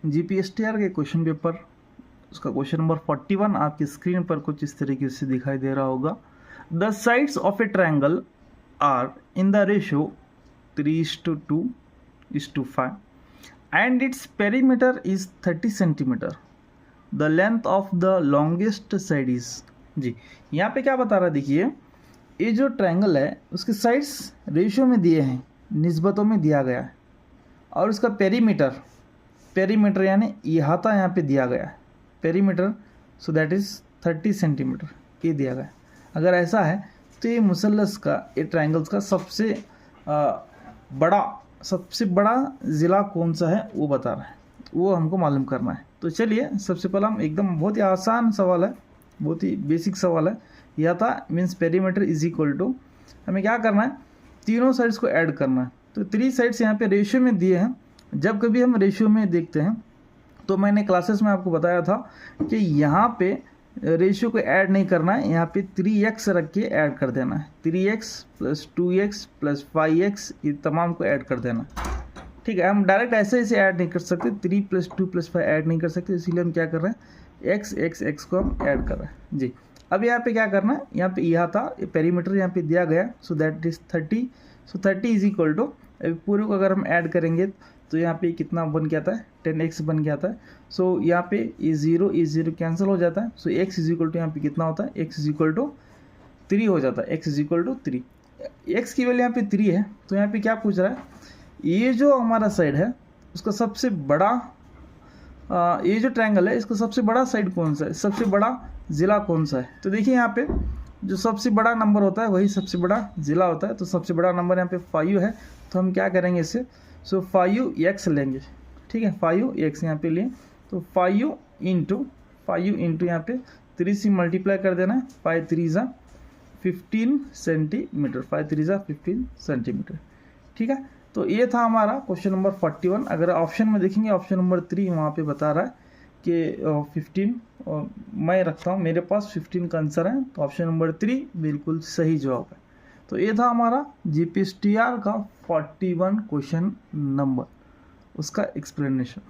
जीपीएसटीआर के question paper उसका question number 41 आपकी स्क्रीन पर कुछ इस तरीके से दिखाई दे रहा होगा। The sides of a triangle are in the ratio 3:2:5 and its perimeter is 30 centimetre. The length of the longest side is. जी, यहाँ पे क्या बता रहा है, देखिए ये जो ट्रायंगल है उसके साइड्स रेशियो में दिए हैं, निस्बतों में दिया गया है, और उसका पेरीमीटर यानी इहाता यहाँ पे दिया गया है, perimeter, so that is 30 centimetre ये दिया गया है। अगर ऐसा है तो ये मुसल्लस का, ये ट्रायंगल्स का सबसे बड़ा ज़िला कौन सा है वो बता रहा है, वो हमको मालूम करना है। तो चलिए सबसे पहला हम एकदम बहुत ही आसान सवाल है, बहुत ही बेसिक सवाल है। यह था means perimeter is equal to, हमें क्या करना है, तीनों साइड्स को ऐड करना है। तो 3 साइड्स यहाँ पे रेशियो में दिए हैं। जब कभी हम रेशियो में देखते हैं तो मैंने क्लासेस में आपको बताया था कि यहाँ पे रेशियो को ऐड नहीं करना है, यहाँ पे 3x रख के ऐड कर देना है। 3x + 2x + 5x ये तमाम को ऐड कर देना, ठीक है। हम डायरेक्ट ऐसे ऐड नहीं कर सकते, 3 + 2 + 5 ऐड नहीं कर सकते, इसीलिए हम क्या कर रहे हैं, x को हम ऐड कर रहे हैं। जी, अब यहाँ पे क्या करना है, यहाँ पे यह था पेरीमीटर यहाँ पे दिया गया, so that is 30। So 30 is equal to, पूरे को अगर हम ऐड करेंगे तो यहाँ पे कितना बन के आता है, 10x बन के आता है। सो यहाँ पे ये 0 कैंसिल हो जाता है। सो x इज इक्वल टू यहाँ पे कितना होता है, x इज इक्वल टू 3 हो जाता है, x is equal to 3। x की वैल्यू यहाँ पे 3 है। तो यहाँ पे क्या पूछ रहा है, ये जो हमारा साइड है उसका सबसे बड़ा, ये जो ट्रायंगल है इसका सबसे बड़ा साइड कौन सा है, सबसे बड़ा ज़िला कौन सा है। तो देखिए यहाँ पे जो सबसे बड़ा नंबर होता है वही सबसे बड़ा ज़िला होता है। तो सबसे बड़ा नंबर यहाँ पे 5 है, तो हम क्या करेंगे इससे, सो 5x लेंगे, ठीक है। 5x यहाँ पे लिए, तो 5 इंटू यहाँ पे 3 से मल्टीप्लाई कर देना है, 5 3 = 15 सेंटीमीटर, 5 3 = 15 सेंटीमीटर, ठीक है। तो ये था हमारा क्वेश्चन नंबर 41। अगर ऑप्शन में देखेंगे, ऑप्शन नंबर 3 वहाँ पे बता रहा है कि 15, मैं रखता हूँ, मेरे पास 15 का आंसर है, तो ऑप्शन नंबर 3 बिल्कुल सही जवाब है। तो ये था हमारा जीपीएसटीआर का 41 क्वेश्चन नंबर, उसका एक्सप्लेनेशन।